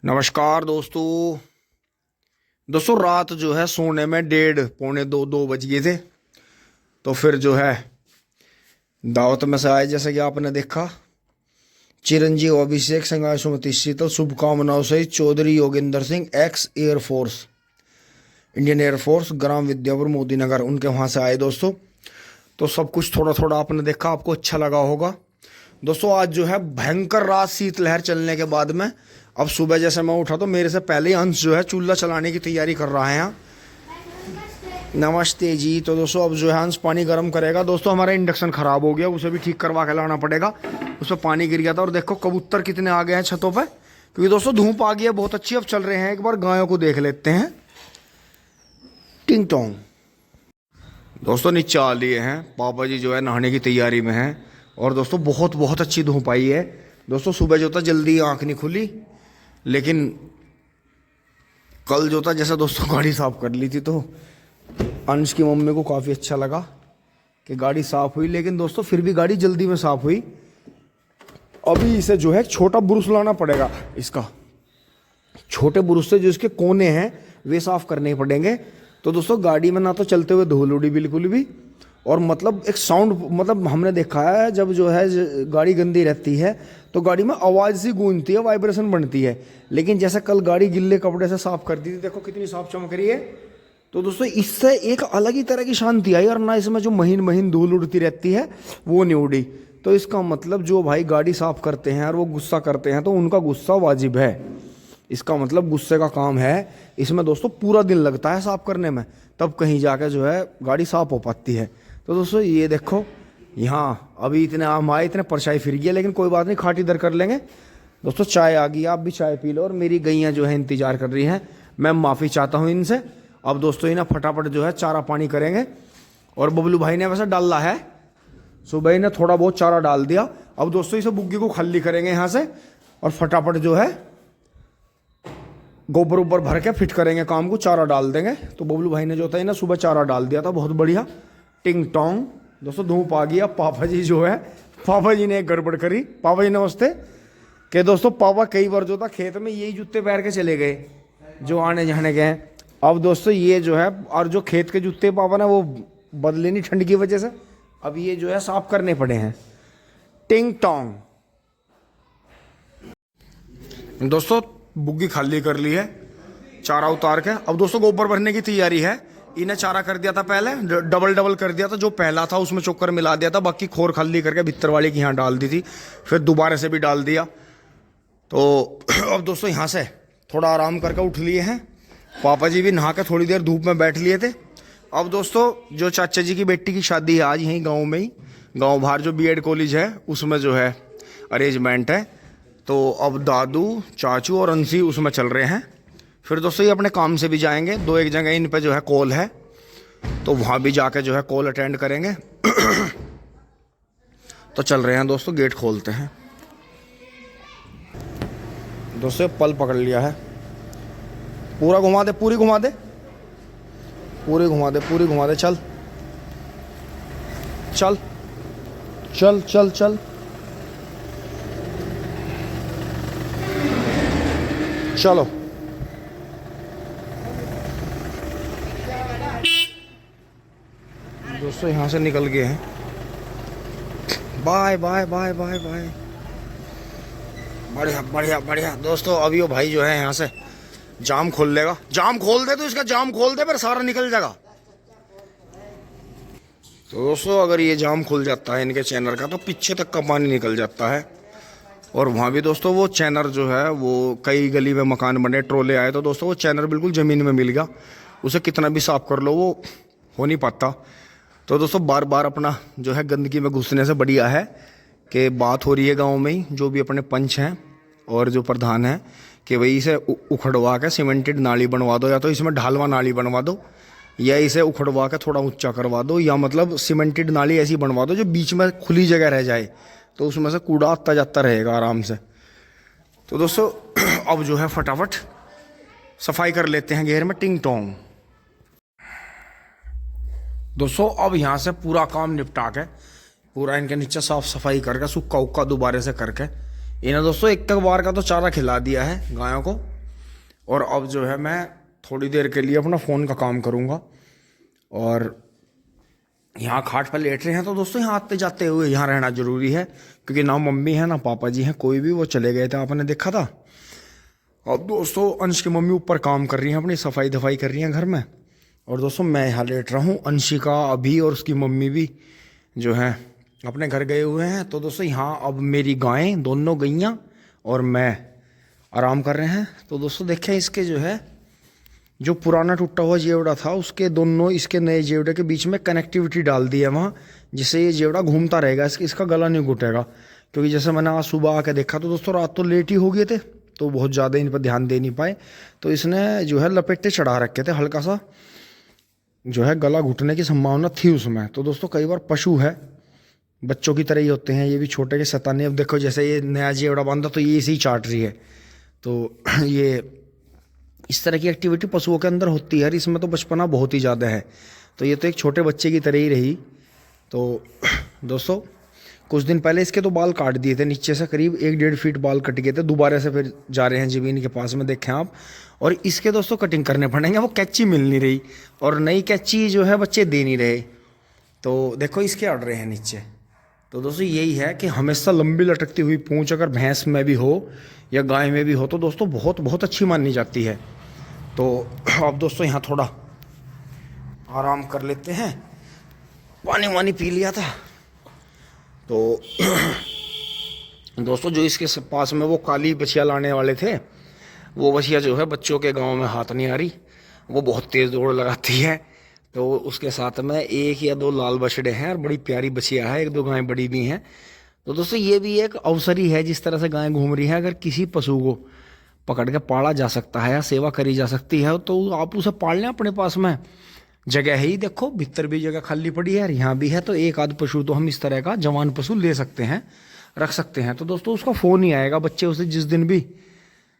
नमस्कार दोस्तों। रात जो है सोने में 1:30 पौने 2 बज गए थे। तो फिर जो है दावत में से आए, जैसे कि आपने देखा। चिरंजीव अभिषेक संगाय सुमति शीतल शुभकामनाओं से Chaudhary Yogendra Singh ex air force Indian air force ग्राम विद्यापुर मोदी नगर, उनके वहाँ से आए दोस्तों। तो सब कुछ थोड़ा थोड़ा आपने देखा, आपको अच्छा लगा होगा दोस्तों। आज जो है भयंकर रात शीतलहर चलने के बाद में अब सुबह जैसे मैं उठा तो मेरे से पहले ही अंश जो है चूल्हा चलाने की तैयारी कर रहा है यहाँ। नमस्ते जी। तो दोस्तों अब जो है अंश पानी गर्म करेगा। दोस्तों हमारा इंडक्शन ख़राब हो गया, उसे भी ठीक करवा के लाना पड़ेगा। उस पर पानी गिर गया था। और देखो कबूतर कितने आ गए हैं छतों पर, क्योंकि दोस्तों धूप आ गई है बहुत अच्छी। अब चल रहे हैं, एक बार गायों को देख लेते हैं। टिंग टोंग दोस्तों नीचे आ लिए हैं। पापा जी जो है नहाने की तैयारी में हैं। और दोस्तों बहुत बहुत अच्छी धूप आई है दोस्तों। सुबह जो था जल्दी आँख नहीं खुली, लेकिन कल जो था जैसा दोस्तों गाड़ी साफ कर ली थी तो अंश की मम्मी को काफ़ी अच्छा लगा कि गाड़ी साफ हुई। लेकिन दोस्तों फिर भी गाड़ी जल्दी में साफ हुई। अभी इसे जो है छोटा ब्रुश लाना पड़ेगा। इसका छोटे ब्रुश से जो इसके कोने हैं वे साफ करने पड़ेंगे। तो दोस्तों गाड़ी में ना तो चलते हुए धूल उड़ी बिल्कुल भी, और मतलब एक साउंड, मतलब हमने देखा है जब जो है गाड़ी गंदी रहती है तो गाड़ी में आवाज़ सी गूंजती है, वाइब्रेशन बनती है। लेकिन जैसे कल गाड़ी गिल्ले कपड़े से साफ कर दी थी, देखो कितनी साफ चमक रही है। तो दोस्तों इससे एक अलग ही तरह की शांति आई, और ना इसमें जो महीन महीन धूल उड़ती रहती है वो नहीं उड़ी। तो इसका मतलब जो भाई गाड़ी साफ करते हैं और वो गुस्सा करते हैं तो उनका गुस्सा वाजिब है। इसका मतलब गुस्से का काम है। इसमें दोस्तों पूरा दिन लगता है साफ करने में, तब कहीं जाकर जो है गाड़ी साफ हो पाती है। तो दोस्तों ये देखो यहाँ अभी इतने आम आए, इतने परछाई फिर गई, लेकिन कोई बात नहीं, खाट इधर कर लेंगे। दोस्तों चाय आ गई, आप भी चाय पी लो। और मेरी गैयाँ जो है इंतजार कर रही हैं, मैं माफ़ी चाहता हूँ इनसे। अब दोस्तों इन्हें फटाफट जो है चारा पानी करेंगे। और बबलू भाई ने वैसे डाला है, सुबह ही ने थोड़ा बहुत चारा डाल दिया। अब दोस्तों इसे बुग्गी को खाली करेंगे यहाँ से, और फटाफट जो है गोबर ऊपर भर के फिट करेंगे काम को, चारा डाल देंगे। तो बबलू भाई ने जो था ना सुबह चारा डाल दिया था, बहुत बढ़िया। टिंग टोंग दोस्तों धूप आ गई। अब पापा जी जो है, पापा जी ने एक गड़बड़ करी। पापा जी नमस्ते। कि दोस्तों पापा कई बार जो था खेत में यही जूते पहन के चले गए जो आने जाने गए। अब दोस्तों ये जो है, और जो खेत के जूते पापा ने वो बदले नहीं ठंड की वजह से, अब ये जो है साफ करने पड़े हैं। टिंग टोंग दोस्तों बुग्गी खाली कर ली है चारा उतार के। अब दोस्तों गोबर भरने की तैयारी है। इन्हें चारा कर दिया था पहले, डबल डबल कर दिया था। जो पहला था उसमें चोकर मिला दिया था, बाकी खोर खाली करके भित्तर वाले की यहाँ डाल दी थी, फिर दोबारा से भी डाल दिया। तो अब दोस्तों यहाँ से थोड़ा आराम करके उठ लिए हैं। पापा जी भी नहा के थोड़ी देर धूप में बैठ लिए थे। अब दोस्तों जो चाचा जी की बेटी की शादी है आज यहीं गाँव में ही, गाँव बाहर जो BED कॉलेज है उसमें जो है अरेंजमेंट है। तो अब दादू चाचू और अंशी उसमें चल रहे हैं। फिर दोस्तों ये अपने काम से भी जाएंगे, 2-1 जगह इन पे जो है कॉल है, तो वहाँ भी जाके जो है कॉल अटेंड करेंगे। तो चल रहे हैं दोस्तों, गेट खोलते हैं। दोस्तों पल पकड़ लिया है, पूरा घुमा दे, पूरी घुमा दे, पूरी घुमा दे, पूरी घुमा दे। चल चल चल चल चल चलो। दोस्तों यहाँ से निकल गए हैं। Bye bye bye bye bye. बढ़िया बढ़िया बढ़िया दोस्तों। अभी वो भाई जो है यहाँ से जाम खोल लेगा। जाम खोल दे तो इसका जाम खोल दे, पर सारा निकल जाएगा। तो दोस्तों अगर ये जाम खुल जाता है इनके चैनल का तो पीछे तक का पानी निकल जाता है। और वहाँ भी दोस्तों वो चैनर जो है, वो कई गली में मकान बने, ट्रोले आए, तो दोस्तों वो चैनर बिल्कुल ज़मीन में मिल गया। उसे कितना भी साफ कर लो वो हो नहीं पाता। तो दोस्तों बार बार अपना जो है गंदगी में घुसने से बढ़िया है कि बात हो रही है गांव में ही, जो भी अपने पंच हैं और जो प्रधान हैं, कि भाई इसे उखड़वा के सीमेंटेड नाली बनवा दो, या तो इसमें ढालवा नाली बनवा दो, या इसे उखड़वा के थोड़ा ऊंचा करवा दो, या मतलब सीमेंटेड नाली ऐसी बनवा दो जो बीच में खुली जगह रह जाए, तो उसमें से कूड़ा आता जाता रहेगा आराम से। तो दोस्तों अब जो है फटाफट सफाई कर लेते हैं घेर में। टिंग टोंग दोस्तों अब यहाँ से पूरा काम निपटा के, पूरा इनके नीचे साफ सफाई करके, सुक्का उक्का दोबारा से करके इन्हें दोस्तों एक बार का तो चारा खिला दिया है गायों को, और अब जो है मैं थोड़ी देर के लिए अपना फ़ोन का काम करूँगा। और यहाँ खाट पर लेट रहे हैं तो दोस्तों यहाँ आते जाते हुए यहाँ रहना ज़रूरी है, क्योंकि ना मम्मी है ना पापा जी हैं, कोई भी, वो चले गए थे, आपने देखा था। अब दोस्तों अंश की मम्मी ऊपर काम कर रही हैं, अपनी सफाई दफाई कर रही हैं घर में, और दोस्तों मैं यहाँ लेट रहा हूँ। अंशिका अभी और उसकी मम्मी भी जो है अपने घर गए हुए हैं। तो दोस्तों यहाँ अब मेरी गायें दोनों गैयाँ और मैं आराम कर रहे हैं। तो दोस्तों देखें, इसके जो है जो पुराना टूटा हुआ जेवड़ा था उसके दोनों इसके नए जेवड़े के बीच में कनेक्टिविटी डाल दी है वहाँ, जिससे ये जेवड़ा घूमता रहेगा, इसका गला नहीं घुटेगा। क्योंकि जैसे मैंने आज सुबह आके देखा तो दोस्तों रात तो लेट ही हो गए थे, तो बहुत ज़्यादा इन पर ध्यान दे नहीं पाए, तो इसने जो है लपेटे चढ़ा रखे थे, हल्का सा जो है गला घुटने की संभावना थी उसमें। तो दोस्तों कई बार पशु है, बच्चों की तरह ही होते हैं, ये भी छोटे के सताने। अब देखो जैसे ये नया जेवड़ा बांधा तो ये इसे ही चाट रही है, तो ये इस तरह की एक्टिविटी पशुओं के अंदर होती है, इसमें तो बचपना बहुत ही ज़्यादा है, तो ये तो एक छोटे बच्चे की तरह ही रही। तो दोस्तों कुछ दिन पहले इसके तो बाल काट दिए थे नीचे से, करीब 1-1.5 फीट बाल कट गए थे, दोबारा से फिर जा रहे हैं ज़मीन के पास में, देखें आप। और इसके दोस्तों कटिंग करने पड़ेंगे, वो कैंची मिल नहीं रही, और नई कैंची जो है बच्चे दे नहीं रहे, तो देखो इसके अड़ रहे हैं नीचे। तो दोस्तों यही है कि हमेशा लंबी लटकती हुई पूंछ अगर भैंस में भी हो या गाय में भी हो तो दोस्तों बहुत बहुत अच्छी मानी जाती है। तो अब दोस्तों यहाँ थोड़ा आराम कर लेते हैं, पानी वानी पी लिया था। तो दोस्तों जो इसके पास में वो काली बछिया लाने वाले थे, वो बछिया जो है बच्चों के गांव में हाथ नहीं आ रही, वो बहुत तेज़ दौड़ लगाती है, तो उसके साथ में 1 या 2 लाल बछड़े हैं और बड़ी प्यारी बछिया है, 1-2 गायें बड़ी भी हैं। तो दोस्तों ये भी एक अवसर ही है, जिस तरह से गायें घूम रही है, अगर किसी पशु को पकड़ के पाला जा सकता है या सेवा करी जा सकती है तो आप उसे पाल लें। अपने पास में जगह है ही, देखो भीतर भी जगह खाली पड़ी है और यहाँ भी है, तो एक आध पशु तो हम इस तरह का जवान पशु ले सकते हैं, रख सकते हैं। तो दोस्तों उसका फ़ोन ही आएगा, बच्चे उसे जिस दिन भी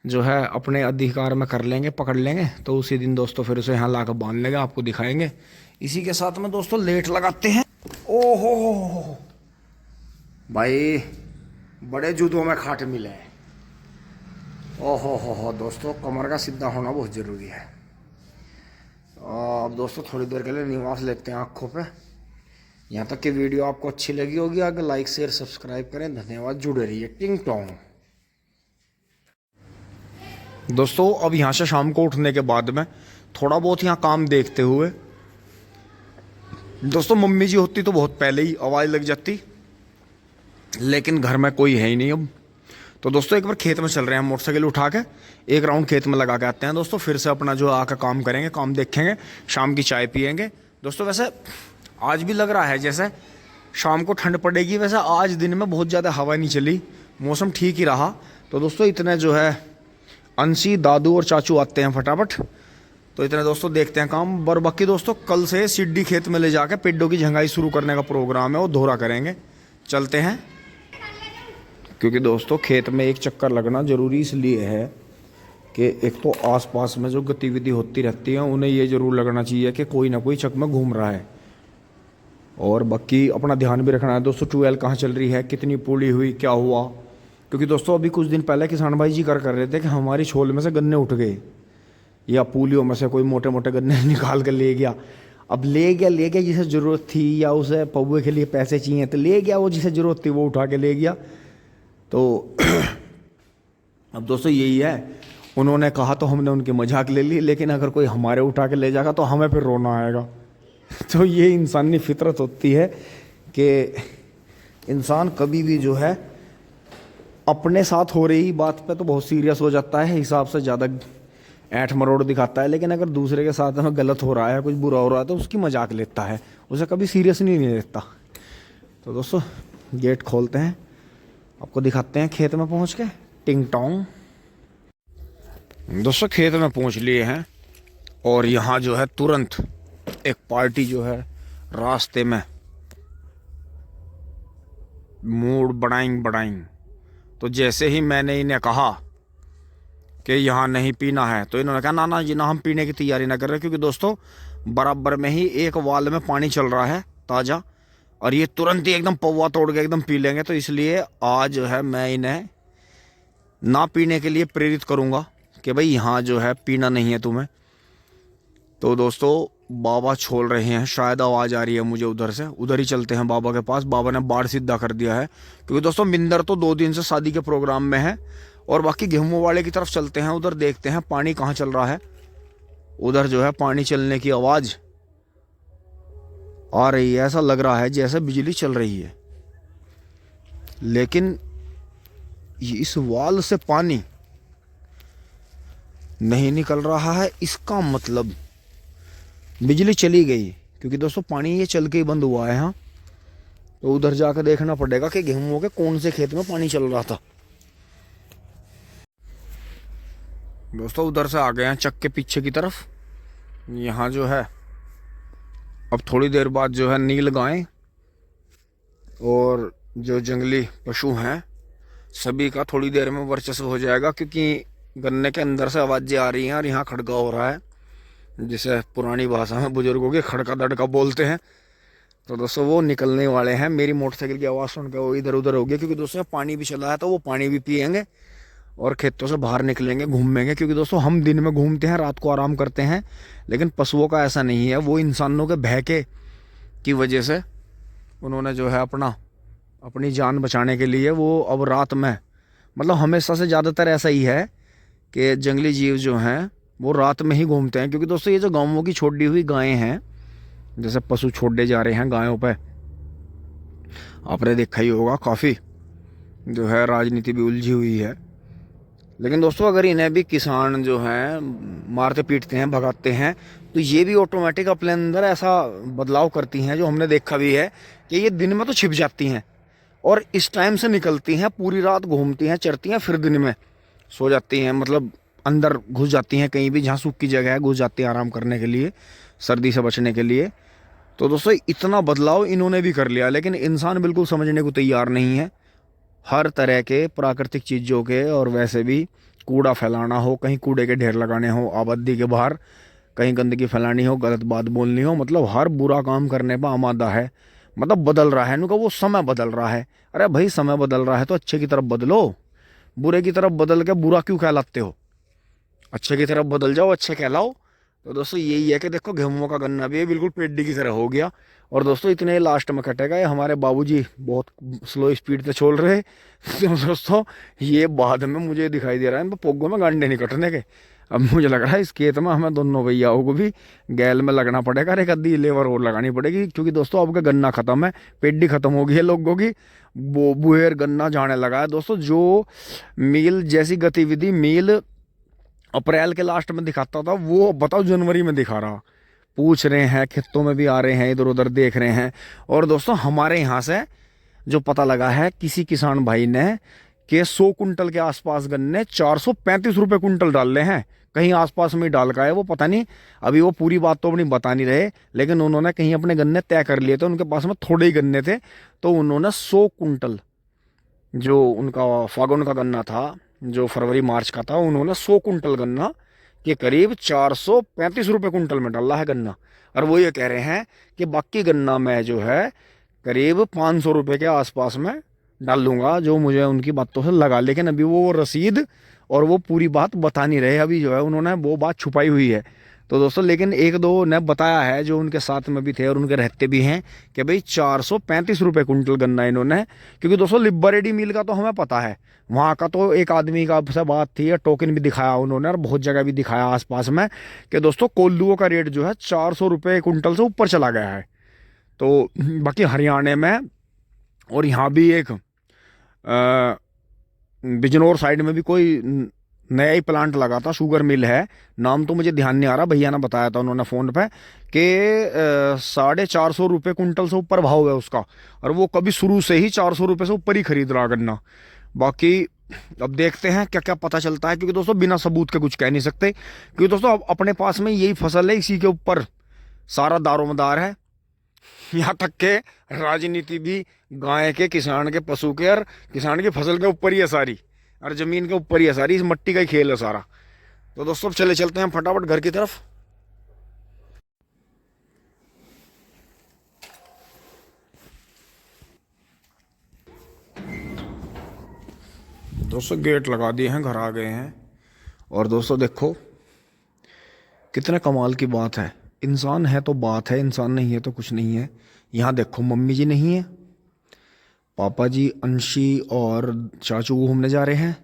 जो है अपने अधिकार में कर लेंगे, पकड़ लेंगे, तो उसी दिन दोस्तों फिर उसे यहाँ लाकर बांध लेंगे, आपको दिखाएंगे। इसी के साथ में दोस्तों लेट लगाते हैं। ओहो भाई, बड़े जूतों में खाट मिले हैं। ओहो दोस्तों, कमर का सीधा होना बहुत ज़रूरी है। अब दोस्तों थोड़ी देर के लिए निवास लेते हैं आँखों पे। यहाँ तक कि वीडियो आपको अच्छी लगी होगी, अगर लाइक शेयर सब्सक्राइब करें, धन्यवाद, जुड़े रहिए। टिंग टोंग। दोस्तों अब यहाँ से शाम को उठने के बाद में थोड़ा बहुत यहाँ काम देखते हुए, दोस्तों मम्मी जी होती तो बहुत पहले ही आवाज़ लग जाती, लेकिन घर में कोई है ही नहीं अब। तो दोस्तों एक बार खेत में चल रहे हैं, मोटरसाइकिल उठा के एक राउंड खेत में लगा के आते हैं दोस्तों, फिर से अपना जो आकर काम करेंगे, काम देखेंगे, शाम की चाय पियेंगे। दोस्तों वैसे आज भी लग रहा है जैसे शाम को ठंड पड़ेगी, वैसे आज दिन में बहुत ज़्यादा हवा नहीं चली, मौसम ठीक ही रहा। तो दोस्तों इतने जो है अंशी, दादू और चाचू आते हैं फटाफट, तो इतने दोस्तों देखते हैं काम। और बाकी दोस्तों कल से सिड्डी खेत में ले जाकर पेड्डों की झंगाई शुरू करने का प्रोग्राम है, वो दोहरा करेंगे। चलते हैं, क्योंकि दोस्तों खेत में एक चक्कर लगना ज़रूरी इसलिए है कि एक तो आसपास में जो गतिविधि होती रहती है उन्हें ये ज़रूर लगना चाहिए कि कोई ना कोई चक में घूम रहा है, और बाकी अपना ध्यान भी रखना है दोस्तों, ट्यूबवेल कहाँ चल रही है, कितनी पूली हुई, क्या हुआ। क्योंकि दोस्तों अभी कुछ दिन पहले किसान भाई जी कर रहे थे कि हमारी छोल में से गन्ने उठ गए, या पूलियों में से कोई मोटे मोटे गन्ने निकाल कर ले गया। अब ले गया जिसे ज़रूरत थी, या उसे पौवे के लिए पैसे चाहिए तो ले गया, वो जिसे ज़रूरत थी वो उठा के ले गया। तो अब दोस्तों यही है, उन्होंने कहा तो हमने उनकी मजाक ले ली, लेकिन अगर कोई हमारे उठा के ले जाएगा तो हमें फिर रोना आएगा। तो ये इंसानी फितरत होती है कि इंसान कभी भी जो है अपने साथ हो रही बात पे तो बहुत सीरियस हो जाता है, हिसाब से ज़्यादा ऐठ मरोड़ दिखाता है, लेकिन अगर दूसरे के साथ में गलत हो रहा है, कुछ बुरा हो रहा है तो उसकी मजाक लेता है, उसे कभी सीरियस नहीं लेता। तो दोस्तों गेट खोलते हैं, आपको दिखाते हैं खेत में पहुंच के। टिंग टोंग। दोस्तों खेत में पहुंच लिए हैं, और यहाँ जो है तुरंत एक पार्टी जो है रास्ते में मूड बढ़ाएं। तो जैसे ही मैंने इन्हें कहा कि यहाँ नहीं पीना है, तो इन्होंने कहा ना जी ना, हम पीने की तैयारी ना कर रहे, क्योंकि दोस्तों बराबर में ही एक वाल में पानी चल रहा है ताज़ा, और ये तुरंत ही एकदम पौवा तोड़ के एकदम पी लेंगे। तो इसलिए आज जो है मैं इन्हें ना पीने के लिए प्रेरित करूँगा कि भाई यहाँ जो है पीना नहीं है तुम्हें। तो दोस्तों बाबा छोड़ रहे हैं, शायद आवाज़ आ रही है मुझे उधर से, उधर ही चलते हैं बाबा के पास। बाबा ने बाढ़ सीधा कर दिया है, क्योंकि दोस्तों मिंदर तो 2 दिन से शादी के प्रोग्राम में है। और बाकी गेहूं वाले की तरफ चलते हैं, उधर देखते हैं पानी कहाँ चल रहा है। उधर जो है पानी चलने की आवाज़ आ रही है, ऐसा लग रहा है जैसे बिजली चल रही है। लेकिन इस वाल से पानी नहीं निकल रहा है, इसका मतलब बिजली चली गई, क्योंकि दोस्तों पानी ये चल के ही बंद हुआ है। हाँ, तो उधर जाकर देखना पड़ेगा कि गेहूं के कौन से खेत में पानी चल रहा था। दोस्तों उधर से आ गए हैं चक के पीछे की तरफ। यहाँ जो है अब थोड़ी देर बाद जो है नील गाय और जो जंगली पशु हैं सभी का थोड़ी देर में वर्चस्व हो जाएगा, क्योंकि गन्ने के अंदर से आवाज़ें आ रही हैं और यहाँ खड़का हो रहा है, जिसे पुरानी भाषा में बुजुर्गों के खड़का दड़का बोलते हैं। तो दोस्तों वो निकलने वाले हैं। मेरी मोटरसाइकिल की आवाज़ सुनकर वो इधर उधर हो गया, क्योंकि दोस्तों पानी भी चला है तो वो पानी भी पिएंगे और खेतों से बाहर निकलेंगे, घूमेंगे। क्योंकि दोस्तों हम दिन में घूमते हैं, रात को आराम करते हैं, लेकिन पशुओं का ऐसा नहीं है। वो इंसानों के बहके की वजह से उन्होंने जो है अपनी जान बचाने के लिए वो अब रात में, मतलब हमेशा से ज़्यादातर ऐसा ही है कि जंगली जीव जो हैं वो रात में ही घूमते हैं। क्योंकि दोस्तों ये जो गाँवों की छोड़ी हुई गायें हैं, जैसे पशु छोड़े जा रहे हैं गायों पे, आपने देखा ही होगा काफ़ी जो है राजनीति भी उलझी हुई है। लेकिन दोस्तों अगर इन्हें भी किसान जो हैं मारते पीटते हैं, भगाते हैं, तो ये भी ऑटोमेटिक अपने अंदर ऐसा बदलाव करती हैं, जो हमने देखा भी है कि ये दिन में तो छिप जाती हैं और इस टाइम से निकलती हैं, पूरी रात घूमती हैं, चरती हैं, फिर दिन में सो जाती हैं। मतलब अंदर घुस जाती हैं, कहीं भी जहाँ सूखी जगह है घुस जाती हैं आराम करने के लिए, सर्दी से बचने के लिए। तो दोस्तों इतना बदलाव इन्होंने भी कर लिया, लेकिन इंसान बिल्कुल समझने को तैयार नहीं है। हर तरह के प्राकृतिक चीज़ों के, और वैसे भी कूड़ा फैलाना हो, कहीं कूड़े के ढेर लगाने हो आबादी के बाहर, कहीं गंदगी फैलानी हो, गलत बात बोलनी हो, मतलब हर बुरा काम करने पर आमादा है। मतलब बदल रहा है, इनका वो समय बदल रहा है। अरे भाई समय बदल रहा है तो अच्छे की तरफ बदलो, बुरे की तरफ बदल के बुरा क्यों कहलाते हो? अच्छे की तरफ बदल जाओ, अच्छे कहलाओ। तो दोस्तों यही है कि देखो गेहूं का गन्ना भी है बिल्कुल पेड्डी की तरह हो गया। और दोस्तों इतने लास्ट में कटेगा, ये हमारे बाबूजी बहुत स्लो स्पीड पे छोड़ रहे। तो दोस्तों ये बाद में मुझे दिखाई दे रहा है इन पोगों में गांडे नहीं कटने के। अब मुझे लग रहा है इस खेत में हमें दोनों भैयाओं को भी गैल में लगना पड़ेगा, और एक आधी लेबर और लगानी पड़ेगी, क्योंकि दोस्तों अब का गन्ना खत्म है, पेड्डी खत्म हो गई है लोगों की, वो बुहेर गन्ना जाने लगा है। दोस्तों जो मील जैसी गतिविधि मील अप्रैल के लास्ट में दिखाता था, वो बताओ जनवरी में दिखा रहा। पूछ रहे हैं, खेतों में भी आ रहे हैं, इधर उधर देख रहे हैं। और दोस्तों हमारे यहाँ से जो पता लगा है किसी किसान भाई ने कि 100 कुंटल के आसपास गन्ने 435 रुपये कुंटल डाल रहे हैं। कहीं आसपास में ही डाल का है, वो पता नहीं, अभी वो पूरी बात तो अपनी बता नहीं रहे, लेकिन उन्होंने कहीं अपने गन्ने तय कर लिए थे, उनके पास में थोड़े ही गन्ने थे, तो उन्होंने 100 कुंटल, जो उनका फागुन का गन्ना था, जो फरवरी मार्च का था, उन्होंने 100 कुंटल गन्ना के करीब 435 रुपये कुंटल में डाला है गन्ना। और वो ये कह रहे हैं कि बाकी गन्ना मैं जो है करीब 500 रुपये के आसपास में डाल लूँगा, जो मुझे उनकी बातों से लगा। लेकिन अभी वो रसीद और वो पूरी बात बता नहीं रहे, अभी जो है उन्होंने वो बात छुपाई हुई है। तो दोस्तों लेकिन एक दो ने बताया है जो उनके साथ में भी थे और उनके रहते भी हैं कि भाई 435 रुपये कुंटल गन्ना इन्होंने। क्योंकि दोस्तों लिब्बरेडी मिल का तो हमें पता है, वहाँ का तो एक आदमी का से बात थी, टोकन भी दिखाया उन्होंने और बहुत जगह भी दिखाया आसपास में, कि दोस्तों कोल्लुओं का रेट जो है 400 रुपये कुंटल से ऊपर चला गया है। तो बाकी हरियाणा में और यहाँ भी एक बिजनौर साइड में भी कोई नया ही प्लांट लगा था, शुगर मिल है, नाम तो मुझे ध्यान नहीं आ रहा, भैया ने बताया था उन्होंने फ़ोन पे कि 450 रुपये कुंटल से ऊपर भाव है उसका, और वो कभी शुरू से ही 400 रुपये से ऊपर ही खरीद रहा गन्ना। बाकी अब देखते हैं क्या क्या पता चलता है, क्योंकि दोस्तों बिना सबूत के कुछ कह नहीं सकते, क्योंकि दोस्तों अब अपने पास में यही फसल है, इसी के ऊपर सारा दारोमदार है। यहाँ तक के राजनीति भी गाय के, किसान के, पशु के और किसान की फसल के ऊपर ही है सारी, और ज़मीन के ऊपर ही है सारी, इस मिट्टी का ही खेल है सारा। तो दोस्तों चलते हैं फटाफट घर की तरफ। दोस्तों गेट लगा दिए हैं, घर आ गए हैं। और दोस्तों देखो कितने कमाल की बात है, इंसान है तो बात है, इंसान नहीं है तो कुछ नहीं है। यहाँ देखो मम्मी जी नहीं है, पापा जी, अंशी और चाचू घूमने जा रहे हैं।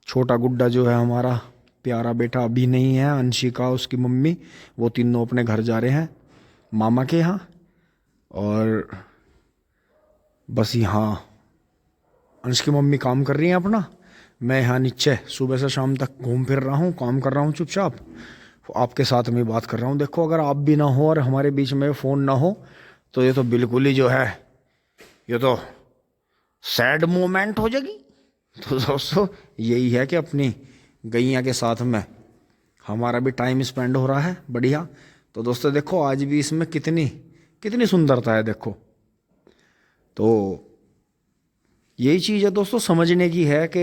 छोटा गुड्डा जो है हमारा प्यारा बेटा अभी नहीं है, अंशी का उसकी मम्मी, वो तीनों अपने घर जा रहे हैं मामा के यहाँ। और बस यहाँ अंश की मम्मी काम कर रही हैं अपना, मैं यहाँ नीचे सुबह से शाम तक घूम फिर रहा हूँ, काम कर रहा हूँ चुपचाप, आपके साथ में बात कर रहा हूँ। देखो अगर आप भी ना हो और हमारे बीच में फ़ोन ना हो तो ये तो बिल्कुल ही जो है, ये तो सैड मोमेंट हो जाएगी। तो दोस्तों यही है कि अपनी गैया के साथ में हमारा भी टाइम स्पेंड हो रहा है बढ़िया। तो दोस्तों देखो आज भी इसमें कितनी कितनी सुंदरता है देखो। तो यही चीज़ है दोस्तों समझने की है कि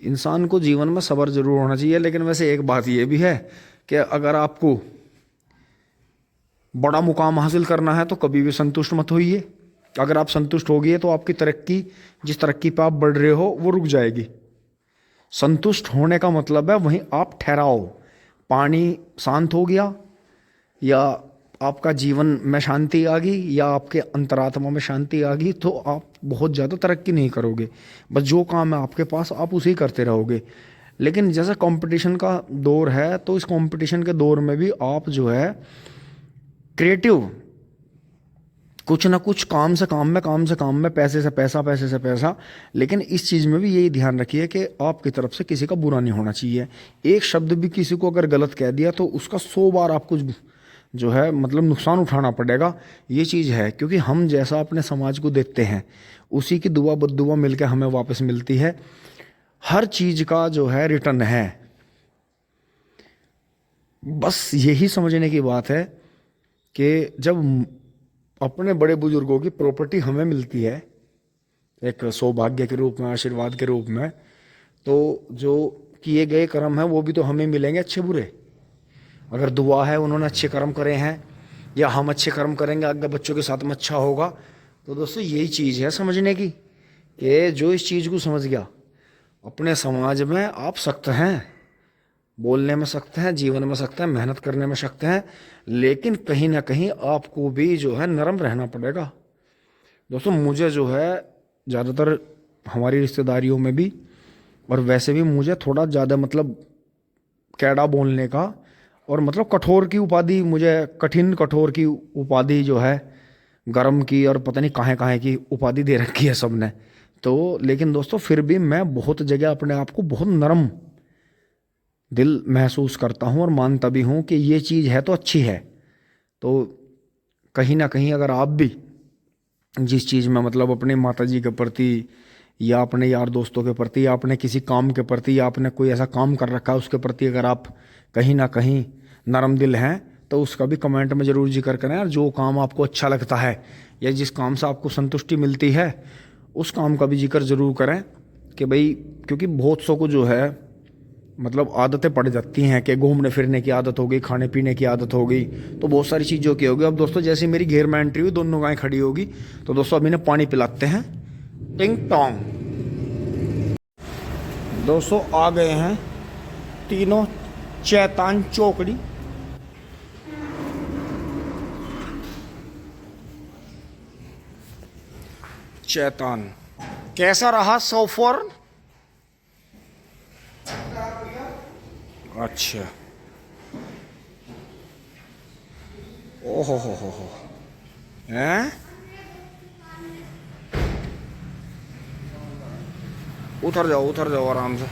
इंसान को जीवन में सब्र जरूर होना चाहिए। लेकिन वैसे एक बात ये भी है कि अगर आपको बड़ा मुकाम हासिल करना है तो कभी भी संतुष्ट मत होइए। अगर आप संतुष्ट हो गए तो आपकी तरक्की, जिस तरक्की पे आप बढ़ रहे हो वो रुक जाएगी। संतुष्ट होने का मतलब है वहीं आप ठहराओ, पानी शांत हो गया या आपका जीवन में शांति आ गई या आपके अंतरात्मा में शांति आ गई तो आप बहुत ज़्यादा तरक्की नहीं करोगे। बस जो काम है आपके पास आप उसे ही करते रहोगे। लेकिन जैसे कंपटीशन का दौर है तो इस कंपटीशन के दौर में भी आप जो है क्रिएटिव, कुछ ना कुछ काम से काम में, काम से काम में, पैसे से पैसा, पैसे से पैसा। लेकिन इस चीज़ में भी यही ध्यान रखिए कि आपकी तरफ से किसी का बुरा नहीं होना चाहिए। एक शब्द भी किसी को अगर गलत कह दिया तो उसका 100 बार आपको जो है मतलब नुकसान उठाना पड़ेगा। ये चीज़ है क्योंकि हम जैसा अपने समाज को देते हैं उसी की दुआ बद्दुआ मिलकर हमें वापस मिलती है। हर चीज़ का जो है रिटर्न है। बस यही समझने की बात है कि जब अपने बड़े बुजुर्गों की प्रॉपर्टी हमें मिलती है एक सौभाग्य के रूप में, आशीर्वाद के रूप में, तो जो किए गए कर्म है वो भी तो हमें मिलेंगे अच्छे बुरे। अगर दुआ है उन्होंने अच्छे कर्म करे हैं या हम अच्छे कर्म करेंगे आगे बच्चों के साथ में अच्छा होगा। तो दोस्तों यही चीज़ है समझने की कि जो इस चीज़ को समझ गया अपने समाज में आप सख्त हैं, बोलने में सख्त हैं, जीवन में सख्त हैं, मेहनत करने में सख्त हैं, लेकिन कहीं ना कहीं आपको भी जो है नरम रहना पड़ेगा। दोस्तों मुझे जो है ज़्यादातर हमारी रिश्तेदारियों में भी और वैसे भी मुझे थोड़ा ज़्यादा मतलब कैड़ा बोलने का और मतलब कठोर की उपाधि, मुझे कठिन कठोर की उपाधि जो है, गर्म की और पता नहीं कहाँ कहाँ की उपाधि दे रखी है सबने। तो लेकिन दोस्तों फिर भी मैं बहुत जगह अपने आप को बहुत नरम दिल महसूस करता हूँ और मानता भी हूँ कि ये चीज़ है तो अच्छी है। तो कहीं ना कहीं अगर आप भी जिस चीज़ में मतलब अपने माता जी के प्रति या अपने यार दोस्तों के प्रति या अपने किसी काम के प्रति या आपने कोई ऐसा काम कर रखा है उसके प्रति अगर आप कहीं ना कहीं नरम दिल हैं तो उसका भी कमेंट में ज़रूर जिक्र करें। और जो काम आपको अच्छा लगता है या जिस काम से आपको संतुष्टि मिलती है उस काम का भी जिक्र ज़रूर करें कि भाई, क्योंकि बहुत सौ को जो है मतलब आदतें पड़ जाती हैं कि घूमने फिरने की आदत हो गई, खाने पीने की आदत हो गई, तो बहुत सारी चीज़ों की होगी। अब दोस्तों जैसे मेरी घेर में एंट्री हुई, दोनों गायें खड़ी होगी, तो दोस्तों अभी इन्हें पानी पिलाते हैं। टिंग टोंग। दोस्तों आ गए हैं तीनों चैतान चौकड़ी। चैतान कैसा रहा सफर? अच्छा, ओहो हो हैं? उतर जाओ आराम से।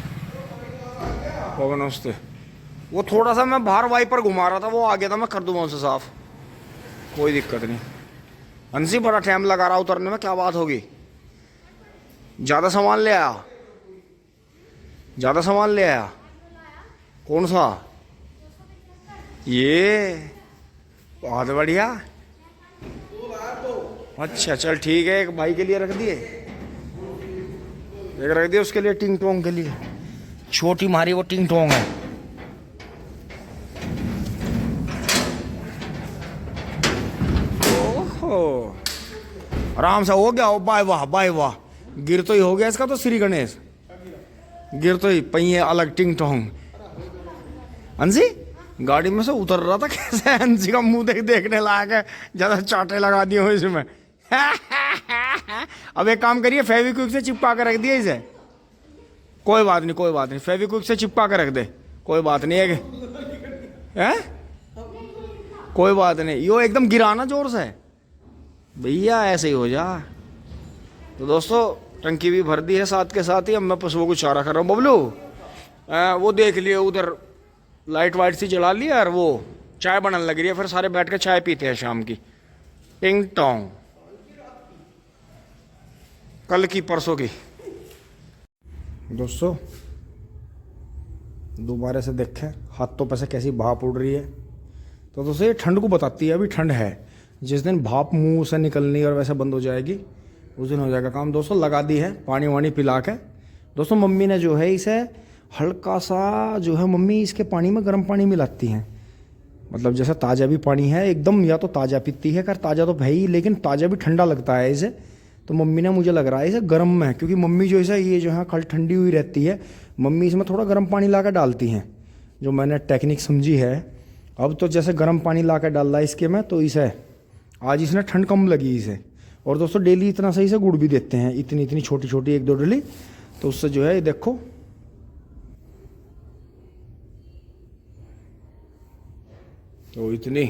नमस्ते। वो थोड़ा सा मैं बाहर वाइपर घुमा रहा था, वो आ गया था, मैं कर दूंगा उसे साफ, कोई दिक्कत नहीं। हंसी बड़ा टाइम लगा रहा उतरने में, क्या बात होगी? ज़्यादा सामान ले आया? ज़्यादा सामान ले आया? कौन सा? ये बहुत बढ़िया। अच्छा चल ठीक है, एक भाई के लिए रख दिए, एक रख दिए उसके लिए, टिंग टोंग के लिए। छोटी मारी वो टिंग टोंग है। ओहो आराम से हो गया। बाय वाह बाय वाह, गिर तो ही हो गया इसका तो श्री गणेश। गिर तो ही पहिए अलग टिंग टोंग। अंशी गाड़ी में से उतर रहा था कैसे, अंशी का मुंह देखने लायक है, ज्यादा चाटे लगा दिए हो इसमें। अब एक काम करिए, फेविक्विक से चिपका कर रख दिए इसे। कोई बात नहीं, कोई बात नहीं, फेविक्विक से चिपका कर रख दे, कोई बात नहीं है। कोई बात नहीं, यो एकदम गिराना जोर से भैया, ऐसे ही हो जा। तो दोस्तों टंकी भी भर दी है, साथ के साथ ही अब मैं पशुओं को चारा कर रहा हूँ। बबलू वो देख लिए उधर लाइट वाइट सी जला ली और वो चाय बनने लग रही है, फिर सारे बैठ के चाय पीते हैं शाम की, टिंग टोंग, कल की परसों की। दोस्तों दोबारा से देखें हाथों पर से कैसी भाप उड़ रही है। तो दोस्तों ये ठंड को बताती है, अभी ठंड है, जिस दिन भाप मुंह से निकलनी और वैसे बंद हो जाएगी उस दिन हो जाएगा काम। दोस्तों लगा दी है पानी वानी पिला के। दोस्तों मम्मी ने जो है इसे हल्का सा जो है मम्मी इसके पानी में गर्म पानी मिलाती हैं, मतलब जैसे ताज़ा भी पानी है एकदम, या तो ताज़ा पीती है, कर ताज़ा तो है ही, लेकिन ताज़ा भी ठंडा लगता है इसे। तो मम्मी ने मुझे लग रहा है इसे गर्म में, क्योंकि मम्मी जो है ये जो है कल ठंडी हुई रहती है, मम्मी इसमें थोड़ा गर्म पानी ला कर डालती हैं, जो मैंने टेक्निक समझी है। अब तो जैसे गर्म पानी ला कर डाल रहा है इसके में, तो इसे आज इसने ठंड कम लगी इसे। और दोस्तों डेली इतना सही से गुड़ भी देते हैं, इतनी इतनी छोटी छोटी 1-2 डली, तो उससे जो है ये देखो तो इतनी।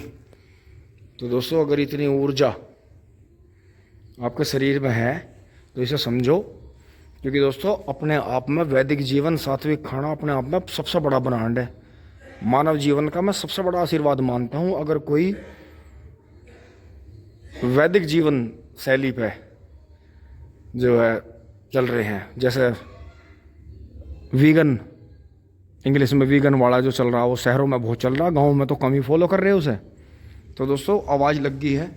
तो दोस्तों अगर इतनी ऊर्जा आपके शरीर में है तो इसे समझो, क्योंकि दोस्तों अपने आप में वैदिक जीवन, सात्विक खाना अपने आप में सबसे बड़ा ब्रांड है। मानव जीवन का मैं सबसे बड़ा आशीर्वाद मानता हूँ अगर कोई वैदिक जीवन शैली पे जो है चल रहे हैं, जैसे वीगन, इंग्लिश में वीगन वाला जो चल रहा है वो शहरों में बहुत चल रहा है, गाँव में तो कम ही फॉलो कर रहे हैं उसे। तो दोस्तों आवाज़ लग गई है,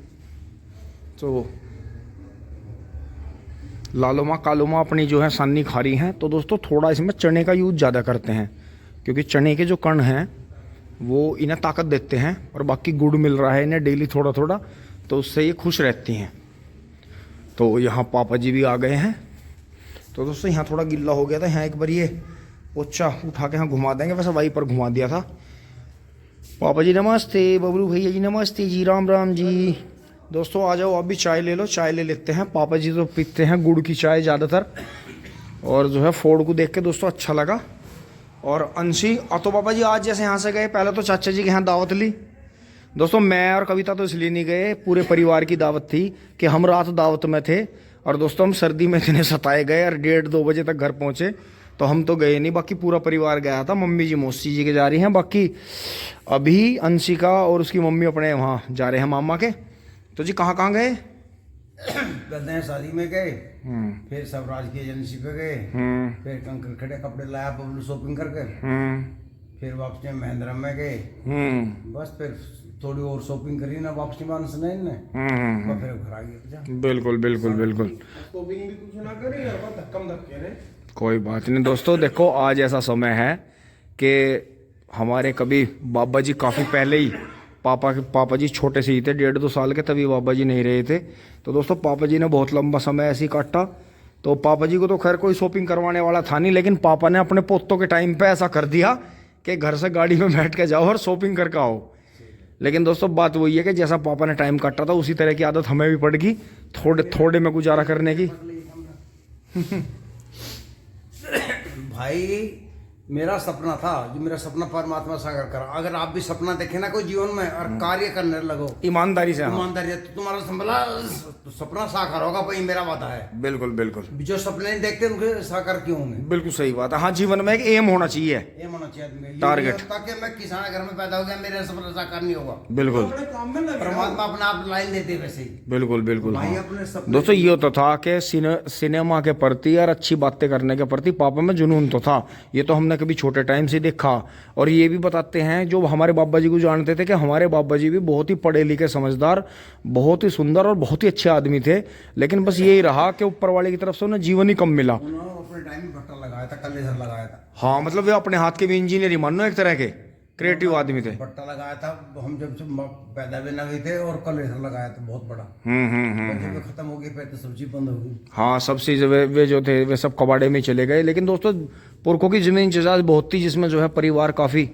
तो लालूमा कालूमा अपनी जो है सानी खा रही हैं। तो दोस्तों थोड़ा इसमें चने का यूज़ ज़्यादा करते हैं, क्योंकि चने के जो कण हैं वो इन्हें ताकत देते हैं, और बाकी गुड़ मिल रहा है इन्हें डेली थोड़ा थोड़ा, तो उससे ये खुश रहती हैं। तो यहाँ पापा जी भी आ गए हैं। तो दोस्तों यहाँ थोड़ा गिल्ला हो गया था, यहाँ एक बार ये पोछा उठा के यहाँ घुमा देंगे, वैसे वहीं पर घुमा दिया था। पापा जी नमस्ते, बबलू भैया जी नमस्ते जी, राम राम जी। दोस्तों आ जाओ, आप भी चाय ले लो, चाय ले लेते हैं। पापा जी तो पीते हैं गुड़ की चाय ज़्यादातर, और जो है फोड़ को देख के दोस्तों अच्छा लगा। और अंशी तो पापा जी आज जैसे यहाँ से गए, पहले तो चाचा जी के यहाँ दावत ली। दोस्तों मैं और कविता तो इसलिए नहीं गए, पूरे परिवार की दावत थी कि हम रात दावत में थे, और दोस्तों हम सर्दी में इतने सताए गए और 1:30-2 बजे तक घर पहुँचे, तो हम तो गए नहीं, बाकी पूरा परिवार गया था। मम्मी जी मौसी जी के जा रही हैं, बाकी अभी अंशिका और उसकी मम्मी अपने वहाँ जा रहे हैं मामा के। तो जी कहाँ कहाँ गए? गद्दे शादी में गए, फिर सब राज की एजेंसी पे गए, फिर कंकर खड़े कपड़े लाया बबलू शॉपिंग करके, फिर वापसी में महिंद्रा में गए, बस फिर थोड़ी और शॉपिंग करी ना, वापसी में ने तो फिर घर आ गए। बिल्कुल बिल्कुल बिल्कुल, शॉपिंग भी कुछ ना करी और धक्कम धक्के रहे। कोई बात नहीं। दोस्तों देखो आज ऐसा समय है कि हमारे कभी बाबा जी काफ़ी पहले ही, पापा जी छोटे से ही थे, 1.5-2 साल के, तभी बाबा जी नहीं रहे थे। तो दोस्तों पापा जी ने बहुत लंबा समय ऐसे ही काटा। तो पापा जी को तो खैर कोई शॉपिंग करवाने वाला था नहीं, लेकिन पापा ने अपने पोतों के टाइम पे ऐसा कर दिया कि घर से गाड़ी में बैठ के जाओ और शॉपिंग करके आओ। लेकिन दोस्तों बात वही है कि जैसा पापा ने टाइम काटा था उसी तरह की आदत हमें भी पड़ गई, थोड़े थोड़े में गुजारा करने की। भाई मेरा सपना था, जो मेरा सपना परमात्मा साकार करा। अगर आप भी सपना देखे ना कोई जीवन में और कार्य करने लगो ईमानदारी से, ईमानदारी, तो तुम्हारा तो सपना साकार होगा भाई, मेरा वादा है। बिल्कुल बिल्कुल, जो सपने नहीं देखते उनके साकार क्यों होंगे? बिल्कुल सही बात है। हाँ जीवन में एक एम होना चाहिए, एम होना चाहिए, टारगेट, ताकि मैं किसान घर में पैदा हो गया मेरा सपना साकार नहीं होगा। बिल्कुल, परमात्मा अपना आप लाइन देते वैसे ही। बिल्कुल बिल्कुल। भाई हाँ। अपने सपने दोस्तों ये तो था कि सिनेमा के प्रति और अच्छी बातें करने के प्रति पापा में जुनून तो था, ये तो हमने कभी छोटे टाइम से देखा। और ये भी बताते हैं जो हमारे बाबा जी को जानते थे कि हमारे बाबा जी भी बहुत ही पढ़े लिखे, समझदार, बहुत ही सुंदर और बहुत ही अच्छे आदमी थे, लेकिन बस यही रहा कि ऊपर वाले की तरफ से उन्हें जीवन ही कम मिला। उन्होंने अपने टाइम में भट्टा लगाया था, कलेसर लगाया था। हाँ मतलब वे अपने हाथ के भी इंजीनियर ही मानो एक तरह के। क्रिएटिव आदमी थे। पट्टा लगाया था हम जब से पैदा भी ना हुए थे, और कलेसर लगाया था बहुत बड़ा। जब खत्म हो गई फिर तो सब चीज बंद हो गई। हाँ, सब चीज़ वे जो थे वे सब कबाड़े में चले गए। लेकिन दोस्तों पुरखों की ज़मीन जायदाद बहुत थी, जिसमें जो है परिवार काफ़ी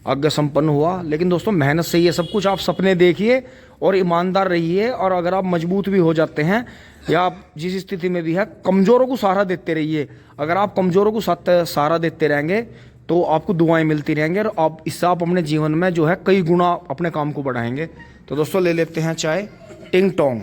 आज्ञा संपन्न हुआ। लेकिन दोस्तों मेहनत से ही है सब कुछ। आप सपने देखिए और ईमानदार रहिए, और अगर आप मजबूत भी हो जाते हैं या आप जिस स्थिति में भी है, कमज़ोरों को सहारा देते रहिए। अगर आप कमज़ोरों को सहारा देते रहेंगे तो आपको दुआएं मिलती रहेंगी, और आप इससे आप अपने जीवन में जो है कई गुना अपने काम को बढ़ाएंगे। तो दोस्तों ले लेते हैं चाय टिंग टोंग।